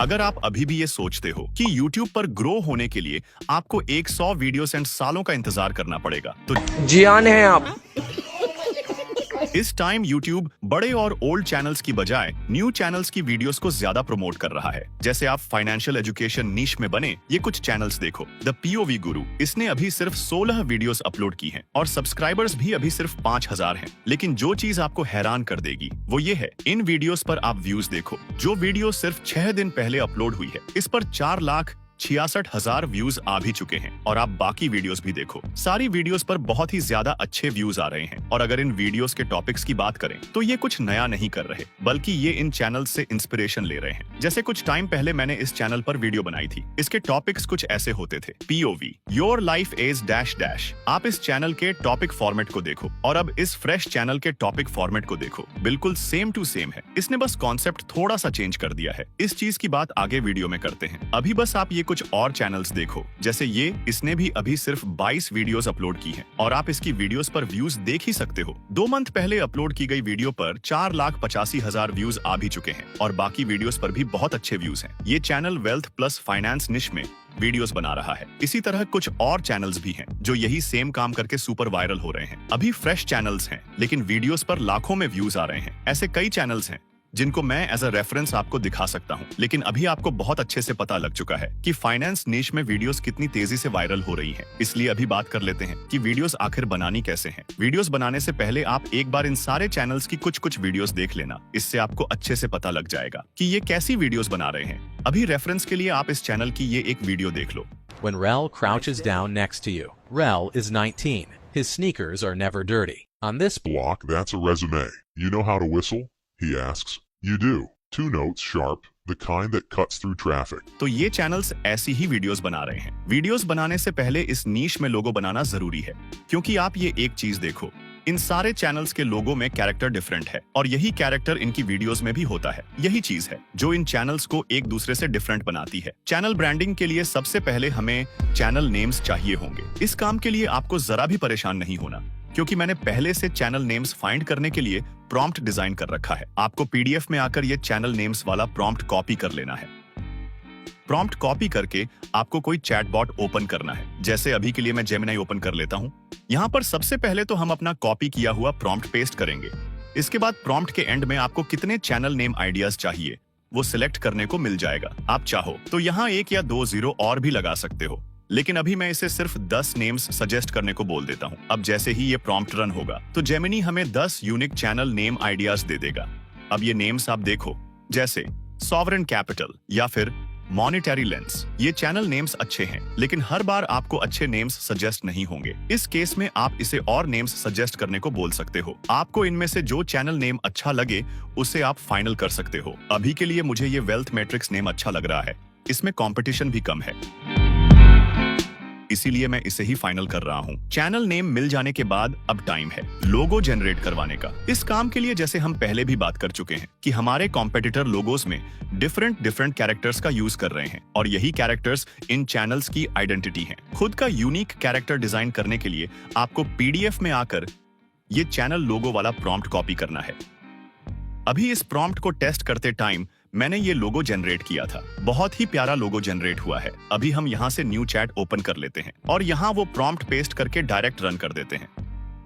अगर आप अभी भी ये सोचते हो कि YouTube पर ग्रो होने के लिए आपको 100 वीडियोस एंड सालों का इंतजार करना पड़ेगा, तो जियान है आप। इस टाइम YouTube बड़े और ओल्ड चैनल्स की बजाय न्यू चैनल्स की वीडियोस को ज्यादा प्रमोट कर रहा है। जैसे आप फाइनेंशियल एजुकेशन नीश में बने ये कुछ चैनल्स देखो। द POV गुरु, इसने अभी सिर्फ 16 वीडियोस अपलोड की हैं और सब्सक्राइबर्स भी अभी सिर्फ 5000 हैं। लेकिन जो चीज आपको हैरान कर देगी वो ये है, इन वीडियोस पर आप व्यूज देखो। जो वीडियो सिर्फ 6 दिन पहले अपलोड हुई है, इस पर 4,66,000 व्यूज आ भी चुके हैं। और आप बाकी वीडियोस भी देखो, सारी वीडियोस पर बहुत ही ज्यादा अच्छे व्यूज आ रहे हैं। और अगर इन वीडियोस के टॉपिक्स की बात करें तो ये कुछ नया नहीं कर रहे, बल्कि ये इन चैनल से इंस्पिरेशन ले रहे हैं। जैसे कुछ टाइम पहले मैंने इस चैनल पर वीडियो बनाई थी। इसके टॉपिक्स कुछ ऐसे होते थे। POV, your life is dash dash. आप इस चैनल के टॉपिक फॉर्मेट को देखो और अब इस फ्रेश चैनल के टॉपिक फॉर्मेट को देखो, बिल्कुल सेम टू सेम है। इसने बस कॉन्सेप्ट थोड़ा सा चेंज कर दिया है। इस चीज की बात आगे वीडियो में करते हैं। अभी बस आप ये कुछ और चैनल्स देखो, जैसे ये, इसने भी अभी सिर्फ 22 वीडियोस अपलोड की हैं और आप इसकी वीडियोस पर व्यूज देख ही सकते हो। 2 मंथ पहले अपलोड की गई वीडियो पर 4,85,000 व्यूज आ भी चुके हैं और बाकी वीडियोस पर भी बहुत अच्छे व्यूज हैं। ये चैनल वेल्थ प्लस फाइनेंस निश में वीडियोस बना रहा है। इसी तरह कुछ और चैनल्स भी हैं जो यही सेम काम करके सुपर वायरल हो रहे हैं। अभी फ्रेश चैनल्स हैं लेकिन वीडियोस पर लाखों में व्यूज आ रहे हैं। ऐसे कई चैनल्स हैं जिनको मैं एज अ रेफरेंस आपको दिखा सकता हूं। लेकिन अभी आपको बहुत अच्छे से पता लग चुका है कि फाइनेंस नीश में वीडियोस कितनी तेजी से वायरल हो रही हैं। इसलिए अभी बात कर लेते हैं कि वीडियोस आखिर बनानी कैसे हैं। वीडियोस बनाने से पहले आप एक बार इन सारे चैनल्स की कुछ वीडियोस देख लेना। इससे आपको अच्छे से पता लग जाएगा कि ये कैसी वीडियोस बना रहे हैं। अभी रेफरेंस के लिए आप इस चैनल की ये एक वीडियो देख लो। When Rel crouches down next to you. Rel is 19. His sneakers are never dirty. On this Block, that's a resume. You know how to whistle? He asks. You do. 2 notes sharp, the kind that cuts through traffic. तो ये channels ऐसी ही videos बना रहे हैं। Videos बनाने से पहले इस नीश में लोगो बनाना जरूरी है, क्योंकि आप ये एक चीज देखो, इन सारे चैनल्स के लोगो में कैरेक्टर डिफरेंट है और यही कैरेक्टर इनकी वीडियोस में भी होता है। यही चीज है जो इन चैनल्स को एक दूसरे से डिफरेंट बनाती है। चैनल ब्रांडिंग के लिए सबसे पहले हमें चैनल नेम्स चाहिए होंगे। इस काम के लिए आपको जरा भी परेशान नहीं होना, क्योंकि मैंने पहले से चैनल नेम्स फाइंड करने के लिए प्रॉम्प्ट डिजाइन कर रखा है। आपको PDF में आकर ये चैनल नेम्स वाला प्रॉम्प्ट कॉपी कर लेना है। प्रॉम्प्ट कॉपी करके आपको कोई चैटबॉट ओपन करना है। जैसे अभी के लिए मैं जेमिनी ओपन कर लेता हूं। यहाँ पर सबसे पहले तो हम अपना कॉपी किया हुआ प्रॉम्प्ट पेस्ट करेंगे। इसके बाद प्रॉम्प्ट के एंड में आपको कितने चैनल नेम आइडियाज चाहिए वो सिलेक्ट करने को मिल जाएगा। आप चाहो तो यहाँ 1 या 2 जीरो और भी लगा सकते हो, लेकिन अभी मैं इसे सिर्फ 10 नेम्स सजेस्ट करने को बोल देता हूँ। अब जैसे ही ये प्रॉम्प्ट रन होगा तो जेमिनी हमें 10 यूनिक चैनल नेम आइडियाज दे देगा। अब ये नेम्स आप देखो, जैसे सॉवरेन कैपिटल या फिर मॉनेटरी लेंस। ये चैनल नेम्स अच्छे हैं, लेकिन हर बार आपको अच्छे नेम्स सजेस्ट नहीं होंगे। इस केस में आप इसे और नेम्स सजेस्ट करने को बोल सकते हो। आपको इनमें से जो चैनल नेम अच्छा लगे उसे आप फाइनल कर सकते हो। अभी के लिए मुझे ये वेल्थ मैट्रिक्स नेम अच्छा लग रहा है, इसमें कंपटीशन भी कम है, इसीलिए मैं इसे ही फाइनल कर रहा हूँ। चैनल नेम मिल जाने के बाद अब टाइम है लोगो जनरेट करवाने का। इस काम के लिए जैसे हम पहले भी बात कर चुके हैं कि हमारे कॉम्पिटिटर लोगोस में डिफरेंट कैरेक्टर्स का यूज कर रहे हैं और यही कैरेक्टर्स इन चैनल्स की आइडेंटिटी हैं। खुद का यूनिक कैरेक्टर डिजाइन करने के लिए आपको PDF में आकर ये चैनल लोगो वाला प्रॉम्प्ट कॉपी करना है। अभी इस प्रॉम्प्ट को टेस्ट करते टाइम मैंने ये लोगो जनरेट किया था। बहुत ही प्यारा लोगो जनरेट हुआ है। अभी हम यहाँ से न्यू चैट ओपन कर लेते हैं और यहाँ वो प्रॉम्प्ट पेस्ट करके डायरेक्ट रन कर देते हैं।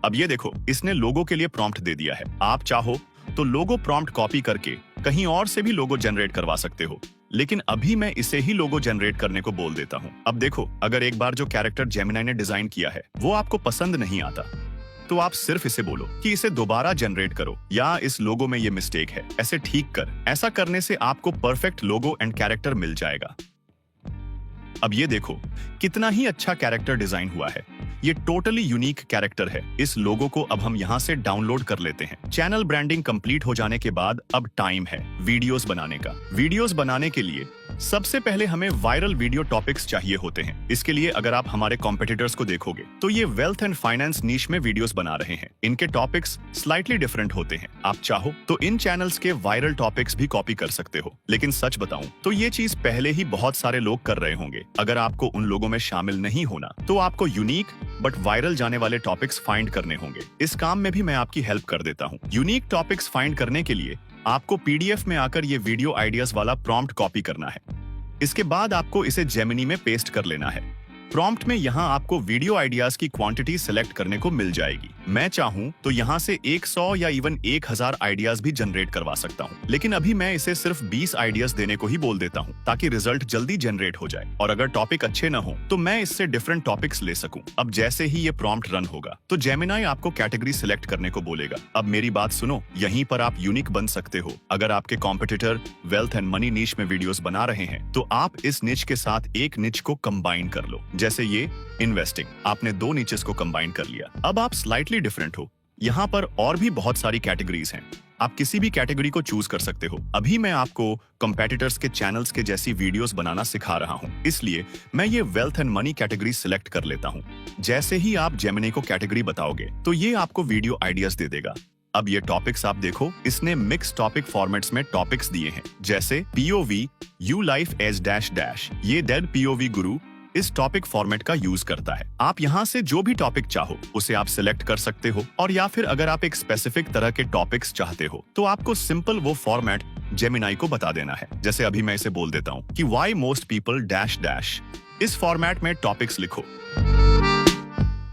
अब ये देखो, इसने लोगो के लिए प्रॉम्प्ट दे दिया है। आप चाहो तो लोगो प्रॉम्प्ट कॉपी करके कहीं और से भी लोगो जनरेट करवा सकते हो, लेकिन अभी मैं इसे ही लोगो जनरेट करने को बोल देता हूँ। अब देखो, अगर एक बार जो कैरेक्टर जेमिनी ने डिजाइन किया है वो आपको पसंद नहीं आता तो आप सिर्फ इसे बोलो कि इसे दोबारा जनरेट करो या इस लोगो में ये मिस्टेक है, ऐसे ठीक कर। ऐसा करने से आपको परफेक्ट लोगो एंड कैरेक्टर मिल जाएगा। अब ये देखो कितना ही अच्छा कैरेक्टर डिजाइन हुआ है। ये टोटली यूनिक कैरेक्टर है। इस लोगो को अब हम यहाँ से डाउनलोड कर लेते हैं। चैनल ब्रांडिंग कंप्लीट हो जाने के बाद अब टाइम है वीडियोस बनाने का। वीडियोस बनाने के लिए सबसे पहले हमें वायरल वीडियो टॉपिक्स चाहिए होते हैं। इसके लिए अगर आप हमारे कॉम्पिटिटर्स को देखोगे तो ये वेल्थ एंड फाइनेंस नीश में वीडियोस बना रहे हैं। इनके टॉपिक्स स्लाइटली डिफरेंट होते हैं। आप चाहो तो इन चैनल्स के वायरल टॉपिक्स भी कॉपी कर सकते हो, लेकिन सच बताऊं तो ये चीज पहले ही बहुत सारे लोग कर रहे होंगे। अगर आपको उन लोगों में शामिल नहीं होना तो आपको यूनिक बट वायरल जाने वाले टॉपिक्स फाइंड करने होंगे। इस काम में भी मैं आपकी हेल्प कर देता हूँ। यूनिक टॉपिक्स फाइंड करने के लिए आपको पीडीएफ में आकर ये वीडियो आइडियाज वाला प्रॉम्प्ट कॉपी करना है। इसके बाद आपको इसे जेमिनी में पेस्ट कर लेना है। प्रॉम्प्ट में यहाँ आपको वीडियो आइडियाज की क्वांटिटी सिलेक्ट करने को मिल जाएगी। मैं चाहूँ तो यहाँ से 100 या इवन 1000 आइडियाज भी जनरेट करवा सकता हूँ, लेकिन अभी मैं इसे सिर्फ 20 आइडियाज देने को ही बोल देता हूँ ताकि रिजल्ट जल्दी जनरेट हो जाए और अगर टॉपिक अच्छे न हो तो मैं इससे डिफरेंट टॉपिक्स ले सकूं। अब जैसे ही ये प्रॉम्प्ट रन होगा तो जेमिनाई आपको कैटेगरी सिलेक्ट करने को बोलेगा। अब मेरी बात सुनो, यहीं पर आप यूनिक बन सकते हो। अगर आपके कॉम्पिटिटर वेल्थ एंड मनी नीच में वीडियोस बना रहे हैं तो आप इस निच के साथ एक निच को कंबाइन कर लो। जैसे ये इन्वेस्टिंग, आपने 2 नीचेस को कंबाइन कर लिया। अब आप स्लाइटली डिफरेंट हो। यहाँ पर और भी बहुत सारी कैटेगरीज हैं, आप किसी भी कैटेगरी को चूज कर सकते हो। अभी मैं आपको कंपेटिटर्स के चैनल्स के जैसी वीडियोस बनाना सिखा रहा हूँ, इसलिए मैं ये wealth and money category select कर लेता हूँ। जैसे ही आप जेमिनी को कैटेगरी बताओगे तो ये आपको वीडियो आइडियाज दे देगा। अब ये टॉपिक्स आप देखो, इसने मिक्स टॉपिक फॉर्मेट्स में टॉपिक्स दिए हैं, जैसे POV, you life as dash dash. ये डेड पीओवी गुरु इस टॉपिक फॉर्मेट का यूज करता है। आप यहाँ से जो भी टॉपिक चाहो उसे आप सिलेक्ट कर सकते हो, और या फिर अगर आप एक स्पेसिफिक तरह के टॉपिक्स चाहते हो तो आपको सिंपल वो फॉर्मेट जेमिनाई को बता देना है। जैसे अभी मैं इसे बोल देता हूँ कि why most people dash dash. इस फॉर्मेट में टॉपिक्स लिखो।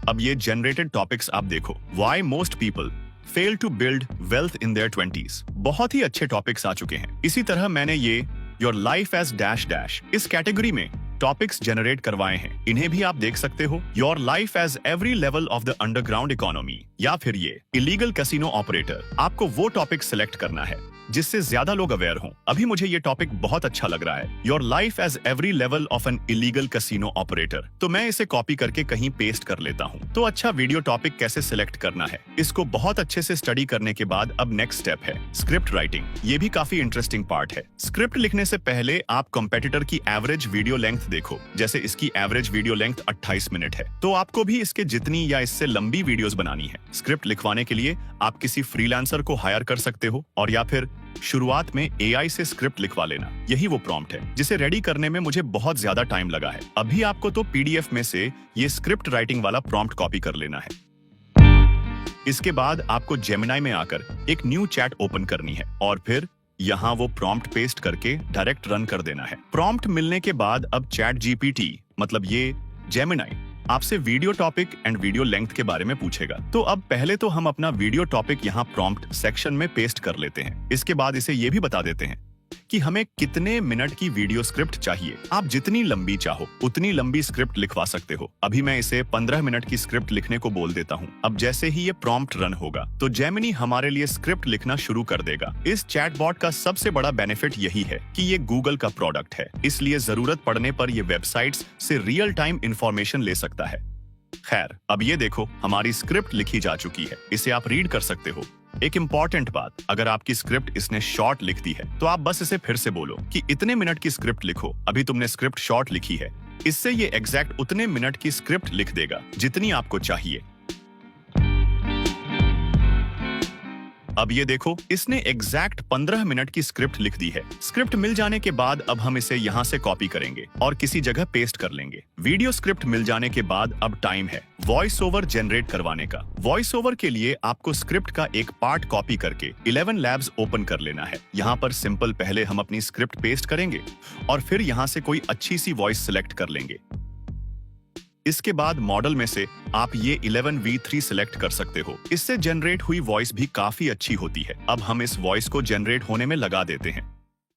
अब ये जनरेटेड टॉपिक्स आप देखो, why most people fail to build wealth in their 20s। बहुत ही अच्छे टॉपिक्स आ चुके हैं। इसी तरह मैंने ये your life as dash dash इस कैटेगरी में टॉपिक्स जनरेट करवाए हैं, इन्हें भी आप देख सकते हो। Your life as every level of the underground economy, या फिर ये इलीगल कैसीनो ऑपरेटर। आपको वो टॉपिक सिलेक्ट करना है जिससे ज्यादा लोग अवेयर हों। अभी मुझे ये टॉपिक बहुत अच्छा लग रहा है, your life as every level of an illegal casino operator. तो मैं इसे कॉपी करके कहीं पेस्ट कर लेता हूँ। तो अच्छा, वीडियो टॉपिक कैसे सिलेक्ट करना है, इसको बहुत अच्छे से स्टडी करने के बाद अब नेक्स्ट स्टेप है स्क्रिप्ट राइटिंग। ये भी काफी इंटरेस्टिंग पार्ट है। स्क्रिप्ट लिखने से पहले आप कंपेटिटर की एवरेज वीडियो लेंथ देखो। जैसे इसकी एवरेज वीडियो लेंथ 28 मिनट है, तो आपको भी इसके जितनी या इससे लंबी वीडियोस बनानी है। स्क्रिप्ट लिखवाने के लिए आप किसी फ्रीलांसर को हायर कर सकते हो, और या फिर शुरुआत में एआई से स्क्रिप्ट लिखवा लेना। यही वो प्रॉम्प्ट है जिसे रेडी करने में मुझे बहुत ज्यादा टाइम लगा है। अभी आपको तो पीडीएफ में से ये स्क्रिप्ट राइटिंग वाला प्रॉम्प्ट कॉपी कर लेना है। इसके बाद आपको जेमिनाई में आकर एक न्यू चैट ओपन करनी है और फिर यहाँ वो प्रॉम्प्ट पेस्ट करके डायरेक्ट रन कर देना है। प्रॉम्प्ट मिलने के बाद अब चैट जीपीटी, मतलब ये जेमिनाई, आपसे video topic and video length के बारे में पूछेगा। तो अब पहले तो हम अपना वीडियो टॉपिक यहाँ प्रॉम्प्ट सेक्शन में पेस्ट कर लेते हैं। इसके बाद इसे ये भी बता देते हैं कि हमें कितने मिनट की वीडियो स्क्रिप्ट चाहिए। आप जितनी लंबी चाहो उतनी लंबी स्क्रिप्ट लिखवा सकते हो। अभी मैं इसे 15 मिनट की स्क्रिप्ट लिखने को बोल देता हूँ। अब जैसे ही ये प्रॉम्प्ट रन होगा तो जेमिनी हमारे लिए स्क्रिप्ट लिखना शुरू कर देगा। इस चैटबॉट का सबसे बड़ा बेनिफिट यही है कि ये गूगल का प्रोडक्ट है, इसलिए जरूरत पड़ने पर ये वेबसाइट्स से रियल टाइम इंफॉर्मेशन ले सकता है। खैर, अब ये देखो, हमारी स्क्रिप्ट लिखी जा चुकी है। इसे आप रीड कर सकते हो। एक इंपॉर्टेंट बात, अगर आपकी स्क्रिप्ट इसने शॉर्ट लिख दी है तो आप बस इसे फिर से बोलो कि इतने मिनट की स्क्रिप्ट लिखो। अभी तुमने स्क्रिप्ट शॉर्ट लिखी है, इससे ये एग्जैक्ट उतने मिनट की स्क्रिप्ट लिख देगा जितनी आपको चाहिए। अब ये देखो, इसने एग्जैक्ट 15 मिनट की स्क्रिप्ट लिख दी है। स्क्रिप्ट मिल जाने के बाद अब हम इसे यहाँ से कॉपी करेंगे और किसी जगह पेस्ट कर लेंगे। वीडियो स्क्रिप्ट मिल जाने के बाद अब टाइम है वॉइस ओवर जनरेट करवाने का। वॉइस ओवर के लिए आपको स्क्रिप्ट का एक पार्ट कॉपी करके 11 लैब्स ओपन कर लेना है। यहाँ पर सिंपल पहले हम अपनी स्क्रिप्ट पेस्ट करेंगे और फिर यहाँ से कोई अच्छी सी वॉइस सिलेक्ट कर लेंगे। इसके बाद मॉडल में से आप ये 11v3 सिलेक्ट कर सकते हो। इससे जनरेट हुई वॉइस भी काफी अच्छी होती है। अब हम इस वॉइस को जनरेट होने में लगा देते हैं।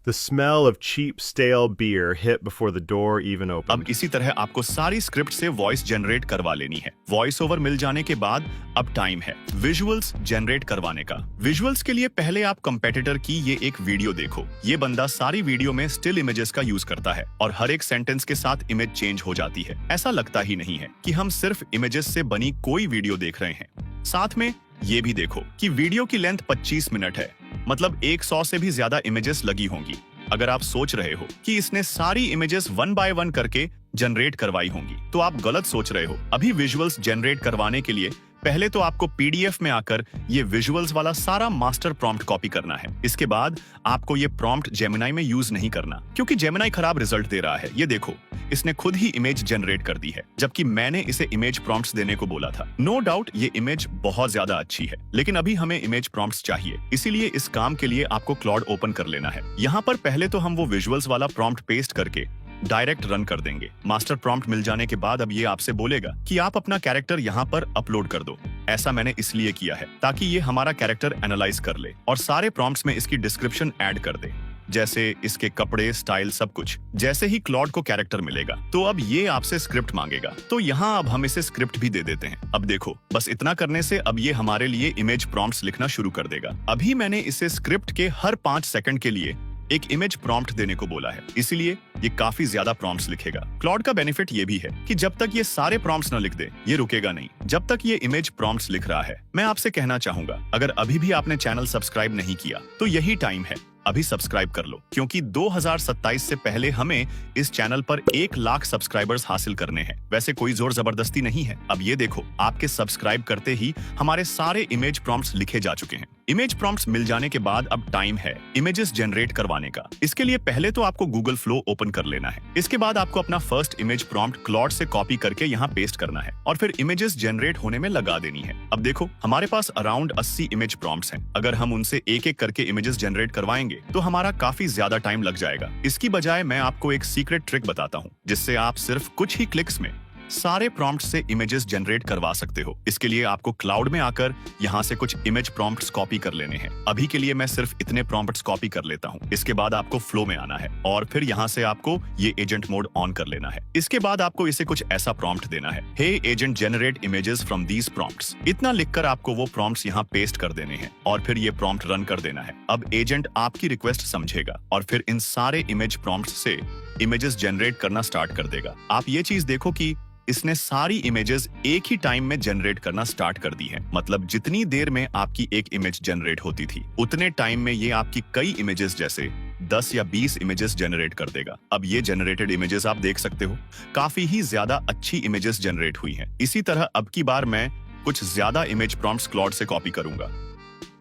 The smell of cheap, stale beer hit before the door even opened. अब इसी तरह आपको सारी स्क्रिप्ट से वॉइस जनरेट करवा लेनी है। वॉइस ओवर मिल जाने के बाद अब टाइम है विजुअल्स जनरेट करवाने का। विजुअल्स के लिए पहले आप कंपेटिटर की ये एक वीडियो देखो। ये बंदा सारी वीडियो में स्टिल इमेजेस का यूज करता है और हर एक सेंटेंस के साथ इमेज चेंज हो जाती है। ऐसा लगता ही नहीं है कि हम सिर्फ इमेजेस से बनी कोई वीडियो देख रहे हैं। साथ में ये भी देखो कि वीडियो की लेंथ 25 मिनट है, मतलब 100 से भी ज्यादा इमेजेस लगी होंगी। अगर आप सोच रहे हो कि इसने सारी इमेजेस 1 बाय 1 करके जनरेट करवाई होंगी तो आप गलत सोच रहे हो। अभी विजुअल्स जनरेट करवाने के लिए पहले तो आपको पीडीएफ में आकर ये विजुअल्स वाला सारा मास्टर प्रॉम्प्ट कॉपी करना है। इसके बाद आपको ये प्रॉम्प्ट जेमिनाई में यूज नहीं करना, क्योंकि जेमिनाई खराब रिजल्ट दे रहा है। ये देखो, इसने खुद ही इमेज जनरेट कर दी है, जबकि मैंने इसे इमेज प्रॉम्प्ट्स देने को बोला था। नो डाउट ये इमेज बहुत ज्यादा अच्छी है, लेकिन अभी हमें इमेज प्रॉम्प्ट्स चाहिए, इसीलिए इस काम के लिए आपको क्लॉड ओपन कर लेना है। यहाँ पर पहले तो हम वो विजुअल्स वाला प्रॉम्प्ट पेस्ट करके डायरेक्ट रन कर देंगे। मास्टर प्रॉम्प्ट मिल जाने के बाद अब ये आपसे बोलेगा कि आप अपना कैरेक्टर यहाँ पर अपलोड कर दो। ऐसा मैंने इसलिए किया है ताकि ये हमारा कैरेक्टर एनालाइज कर ले और सारे प्रॉम्प्ट्स में इसकी डिस्क्रिप्शन ऐड कर दे, जैसे इसके कपड़े, स्टाइल, सब कुछ। जैसे ही क्लॉड को कैरेक्टर मिलेगा तो अब ये आपसे स्क्रिप्ट मांगेगा, तो यहाँ अब हम इसे स्क्रिप्ट भी दे देते हैं। अब देखो, बस इतना करने से अब ये हमारे लिए इमेज प्रॉम्प्ट्स लिखना शुरू कर देगा। अभी मैंने इसे स्क्रिप्ट के हर 5 सेकंड के लिए एक इमेज प्रॉम्प्ट देने को बोला है, इसीलिए ये काफी ज्यादा प्रॉम्प्ट्स लिखेगा। क्लॉड का बेनिफिट ये भी है कि जब तक ये सारे प्रॉम्प्ट्स न लिख दे, ये रुकेगा नहीं जब तक ये इमेज प्रॉम्प्ट्स लिख रहा है। मैं आपसे कहना चाहूंगा, अगर अभी भी आपने चैनल सब्सक्राइब नहीं किया तो यही टाइम है, अभी सब्सक्राइब कर लो, क्योंकि 2027 से पहले हमें इस चैनल पर 1 लाख सब्सक्राइबर्स हासिल करने हैं। वैसे कोई जोर जबरदस्ती नहीं है। अब ये देखो, आपके सब्सक्राइब करते ही हमारे सारे इमेज प्रॉम्प्ट्स लिखे जा चुके हैं। इमेज प्रॉम्प्ट्स मिल जाने के बाद अब टाइम है इमेजेस जनरेट करवाने का। इसके लिए पहले तो आपको गूगल फ्लो ओपन कर लेना है। इसके बाद आपको अपना फर्स्ट इमेज प्रॉम्प्ट क्लॉड से कॉपी करके यहाँ पेस्ट करना है और फिर इमेजेस जनरेट होने में लगा देनी है। अब देखो, हमारे पास अराउंड 80 इमेज प्रॉम्प्ट्स हैं। अगर हम उनसे एक एक करके इमेजेस जनरेट करवाएंगे तो हमारा काफी ज्यादा टाइम लग जाएगा। इसकी बजाय मैं आपको एक सीक्रेट ट्रिक बताता हूँ, जिससे आप सिर्फ कुछ ही क्लिक्स में सारे प्रॉम्प्ट से इमेजेस जनरेट करवा सकते हो। इसके लिए आपको क्लाउड में आकर यहाँ से कुछ इमेज प्रॉम्प्ट्स कॉपी कर लेने हैं। अभी के लिए मैं सिर्फ इतने प्रॉम्प्ट्स कॉपी कर लेता हूँ। इसके बाद आपको फ्लो में आना है और फिर यहाँ से आपको ये एजेंट मोड ऑन कर लेना है। इसके बाद आपको इसे कुछ ऐसा प्रॉम्प्ट देना है, hey agent generate images from these prompts. इतना लिखकर आपको वो प्रॉम्प्ट्स यहाँ पेस्ट कर देने हैं और फिर ये प्रॉम्प्ट रन कर देना है। अब एजेंट आपकी रिक्वेस्ट समझेगा और फिर इन सारे इमेज प्रॉम्प्ट्स से इमेजेस जनरेट करना स्टार्ट कर देगा। आप ये चीज देखो कि इसने सारी इमेजेस एक ही टाइम में जनरेट करना स्टार्ट कर दी है। मतलब जितनी देर में आपकी एक इमेज जनरेट होती थी, उतने टाइम में ये आपकी कई इमेजेस जैसे 10 या 20 इमेजेस जनरेट कर देगा। अब ये जनरेटेड इमेजेस आप देख सकते हो, काफी ही ज्यादा अच्छी इमेजेस जनरेट हुई हैं। इसी तरह अब की बार मैं कुछ ज्यादा इमेज प्रॉम्प्ट्स क्लॉड से कॉपी करूंगा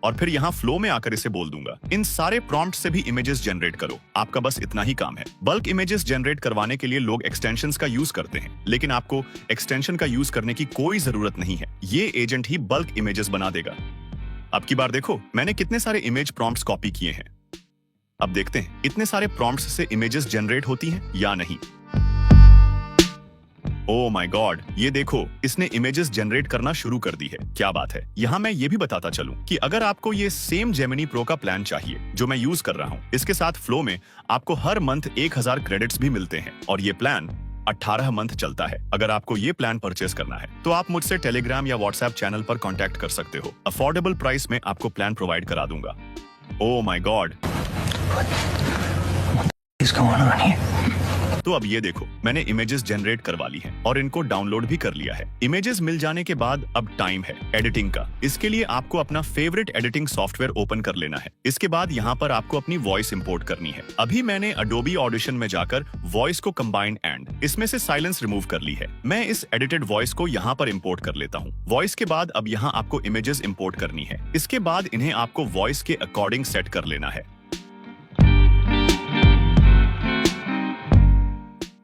और फिर यहाँ फ्लो में आकर इसे बोल दूंगा, इन सारे प्रॉम्प्ट से भी इमेजेस जनरेट करो। आपका बस इतना ही काम है। बल्क इमेजेस जनरेट करवाने के लिए लोग एक्सटेंशंस का यूज करते हैं, लेकिन आपको एक्सटेंशन का यूज करने की कोई जरूरत नहीं है। ये एजेंट ही बल्क इमेजेस बना देगा। अब की बार देखो, मैंने कितने सारे इमेज प्रॉम्प्ट्स कॉपी किए हैं। अब देखते हैं इतने सारे प्रॉम्प्ट्स से इमेजेस जनरेट होती हैं या नहीं। ओह माय गॉड, ये देखो, इसने इमेजेस जनरेट करना शुरू कर दी है। क्या बात है। यहाँ मैं ये भी बताता चलूं कि अगर आपको ये सेम जेमिनी प्रो का प्लान चाहिए जो मैं यूज कर रहा हूँ, इसके साथ फ्लो में आपको हर मंथ 1000 क्रेडिट्स भी मिलते हैं और ये प्लान 18 मंथ चलता है। अगर आपको ये प्लान परचेस करना है तो आप मुझसे टेलीग्राम या व्हाट्सएप चैनल पर कॉन्टैक्ट कर सकते हो। अफोर्डेबल प्राइस में आपको प्लान प्रोवाइड करा दूंगा। ओह माय गॉड, तो अब ये देखो, मैंने इमेजेस जनरेट करवा ली हैं और इनको डाउनलोड भी कर लिया है। इमेजेस मिल जाने के बाद अब टाइम है एडिटिंग का। इसके लिए आपको अपना फेवरेट एडिटिंग सॉफ्टवेयर ओपन कर लेना है। इसके बाद यहाँ पर आपको अपनी वॉइस इंपोर्ट करनी है। अभी मैंने अडोबी ऑडिशन में जाकर वॉइस को कंबाइन एंड इसमें से साइलेंस रिमूव कर ली है। मैं इस एडिटेड वॉइस को यहाँ पर इंपोर्ट कर लेता हूँ। वॉइस के बाद अब यहाँ आपको इमेजेस इंपोर्ट करनी है। इसके बाद इन्हें आपको वॉइस के अकॉर्डिंग सेट कर लेना है।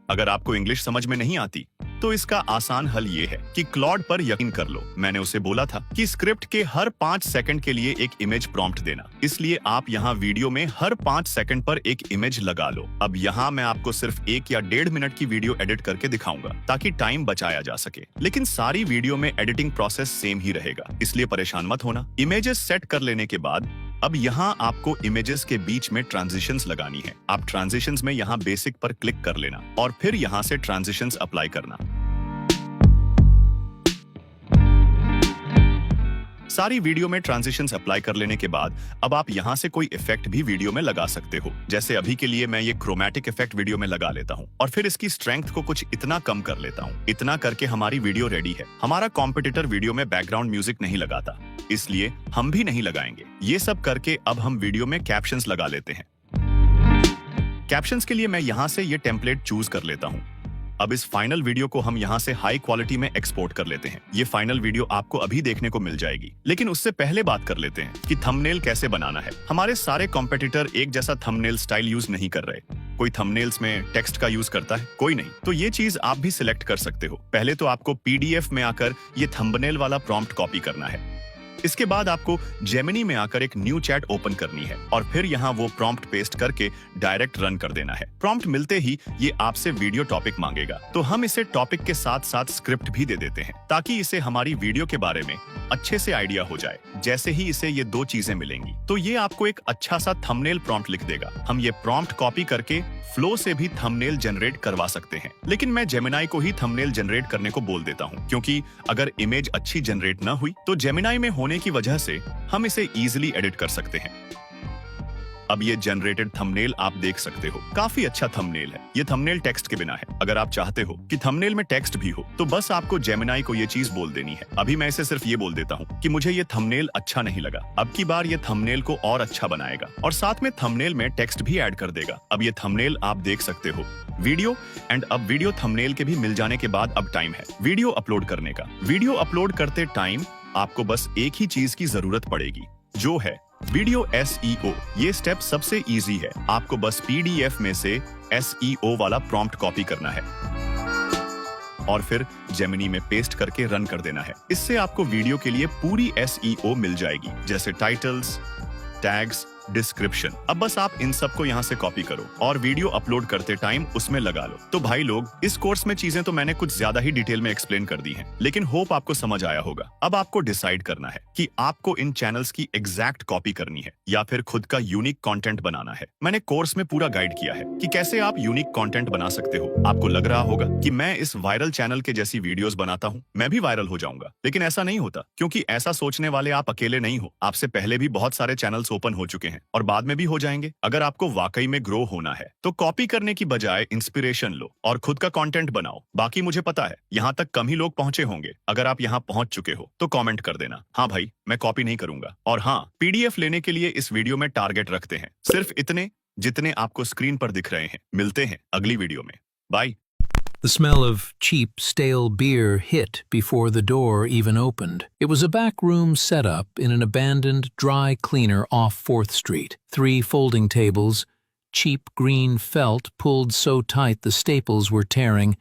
अगर आपको इंग्लिश समझ में नहीं आती तो इसका आसान हल ये है कि क्लॉड पर यकीन कर लो। मैंने उसे बोला था कि स्क्रिप्ट के हर 5 सेकंड के लिए एक इमेज प्रॉम्प्ट देना, इसलिए आप यहाँ वीडियो में हर 5 सेकंड पर एक इमेज लगा लो। अब यहाँ मैं आपको सिर्फ 1 या 1.5 मिनट की वीडियो एडिट करके दिखाऊंगा ताकि टाइम बचाया जा सके, लेकिन सारी वीडियो में एडिटिंग प्रोसेस सेम ही रहेगा, इसलिए परेशान मत होना। इमेजेस सेट कर लेने के बाद अब यहाँ आपको इमेजेस के बीच में ट्रांजिशंस लगानी है। आप ट्रांजिशंस में यहाँ बेसिक पर क्लिक कर लेना और फिर यहाँ से ट्रांजिशंस अप्लाई करना। सारी वीडियो में ट्रांजिशंस अप्लाई कर लेने के बाद अब आप यहाँ से कोई इफेक्ट भी वीडियो में लगा सकते हो। जैसे अभी के लिए मैं ये क्रोमैटिक इफेक्ट वीडियो में लगा लेता हूँ और फिर इसकी स्ट्रेंथ को कुछ इतना कम कर लेता हूँ। इतना करके हमारी वीडियो रेडी है। हमारा कॉम्पिटिटर वीडियो में बैकग्राउंड म्यूजिक नहीं लगाता, इसलिए हम भी नहीं लगाएंगे। ये सब करके अब हम वीडियो में कैप्शंस लगा लेते हैं। कैप्शंस के लिए मैं यहाँ से ये टेम्पलेट चूज कर लेता हूँ। अब इस फाइनल वीडियो को हम यहाँ से हाई क्वालिटी में एक्सपोर्ट कर लेते हैं। ये फाइनल वीडियो आपको अभी देखने को मिल जाएगी, लेकिन उससे पहले बात कर लेते हैं कि थंबनेल कैसे बनाना है। हमारे सारे कॉम्पिटिटर एक जैसा थंबनेल स्टाइल यूज नहीं कर रहे। कोई थंबनेल्स में टेक्स्ट का यूज करता है, कोई नहीं। तो ये चीज आप भी सिलेक्ट कर सकते हो। पहले तो आपको पीडीएफ में आकर ये थंबनेल वाला प्रॉम्प्ट कॉपी करना है। इसके बाद आपको जेमिनी में आकर एक न्यू चैट ओपन करनी है और फिर यहाँ वो प्रॉम्प्ट पेस्ट करके डायरेक्ट रन कर देना है। प्रॉम्प्ट मिलते ही ये आपसे वीडियो टॉपिक मांगेगा, तो हम इसे टॉपिक के साथ साथ स्क्रिप्ट भी दे देते हैं ताकि इसे हमारी वीडियो के बारे में अच्छे से आइडिया हो जाए। जैसे ही इसे ये दो चीजें मिलेंगी तो ये आपको एक अच्छा सा थंबनेल प्रॉम्प्ट लिख देगा। हम ये प्रॉम्प्ट कॉपी करके फ्लो से भी थंबनेल जनरेट करवा सकते हैं, लेकिन मैं जेमिनाई को ही थंबनेल जनरेट करने को बोल देता हूँ, क्योंकि अगर इमेज अच्छी जनरेट ना हुई तो जेमिनाई में होने की वजह से हम इसे इजीली एडिट कर सकते हैं। अब ये जनरेटेड थंबनेल आप देख सकते हो, काफी अच्छा थंबनेल है। ये थंबनेल टेक्स्ट के बिना है। अगर आप चाहते हो कि थंबनेल में टेक्स्ट भी हो तो बस आपको जेमिनाई को ये चीज बोल देनी है। अभी मैं इसे सिर्फ ये बोल देता हूँ कि मुझे ये थंबनेल अच्छा नहीं लगा। अब की बार ये थंबनेल को और अच्छा बनाएगा और साथ में थंबनेल में टेक्स्ट भी ऐड कर देगा। अब ये थंबनेल आप देख सकते हो वीडियो एंड अब वीडियो थंबनेल के भी मिल जाने के बाद अब टाइम है वीडियो अपलोड करने का। वीडियो अपलोड करते टाइम आपको बस एक ही चीज की जरूरत पड़ेगी, जो है वीडियो SEO। ये स्टेप सबसे इजी है। आपको बस पीडीएफ में से SEO वाला प्रॉम्प्ट कॉपी करना है और फिर जेमिनी में पेस्ट करके रन कर देना है। इससे आपको वीडियो के लिए पूरी SEO मिल जाएगी, जैसे टाइटल्स, टैग्स, डिस्क्रिप्शन। अब बस आप इन सबको यहाँ से कॉपी करो और वीडियो अपलोड करते टाइम उसमें लगा लो। तो भाई लोग, इस कोर्स में चीजें तो मैंने कुछ ज्यादा ही डिटेल में एक्सप्लेन कर दी हैं, लेकिन होप आपको समझ आया होगा। अब आपको डिसाइड करना है कि आपको इन चैनल्स की एग्जैक्ट कॉपी करनी है या फिर खुद का यूनिक कंटेंट बनाना है। मैंने कोर्स में पूरा गाइड किया है कि कैसे आप यूनिक कंटेंट बना सकते हो। आपको लग रहा होगा कि मैं इस वायरल चैनल के जैसी वीडियोस बनाता हूँ, मैं भी वायरल हो जाऊंगा, लेकिन ऐसा नहीं होता, क्योंकि ऐसा सोचने वाले आप अकेले नहीं हो। आपसे पहले भी बहुत सारे चैनल्स ओपन हो चुके हैं और बाद में भी हो जाएंगे। अगर आपको वाकई में ग्रो होना है तो कॉपी करने की बजाय इंस्पिरेशन लो और खुद का कंटेंट बनाओ। बाकी मुझे पता है यहाँ तक कम ही लोग पहुंचे होंगे। अगर आप यहाँ पहुंच चुके हो तो कमेंट कर देना, हाँ भाई मैं कॉपी नहीं करूंगा। और हाँ, पीडीएफ लेने के लिए इस वीडियो में टारगेट रखते हैं सिर्फ इतने जितने आपको स्क्रीन पर दिख रहे हैं। मिलते हैं अगली वीडियो में, bye. The smell of cheap, stale beer hit before the door even opened. It was a back room set up in an abandoned dry cleaner off 4th Street. 3 folding tables, cheap green felt pulled so tight the staples were tearing,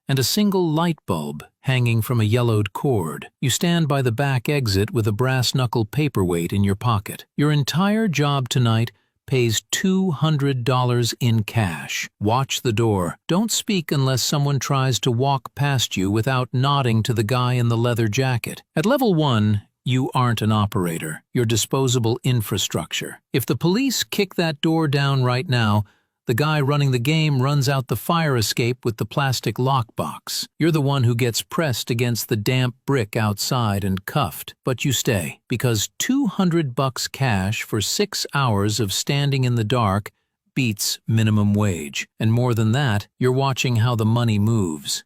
and a single light bulb hanging from a yellowed cord. You stand by the back exit with a brass knuckle paperweight in your pocket. Your entire job tonight pays $200 in cash. Watch the door. Don't speak unless someone tries to walk past you without nodding to the guy in the leather jacket. At level 1, you aren't an operator. You're disposable infrastructure. If the police kick that door down right now, the guy running the game runs out the fire escape with the plastic lockbox. You're the one who gets pressed against the damp brick outside and cuffed. But you stay, because $200 cash for 6 hours of standing in the dark beats minimum wage. And more than that, you're watching how the money moves.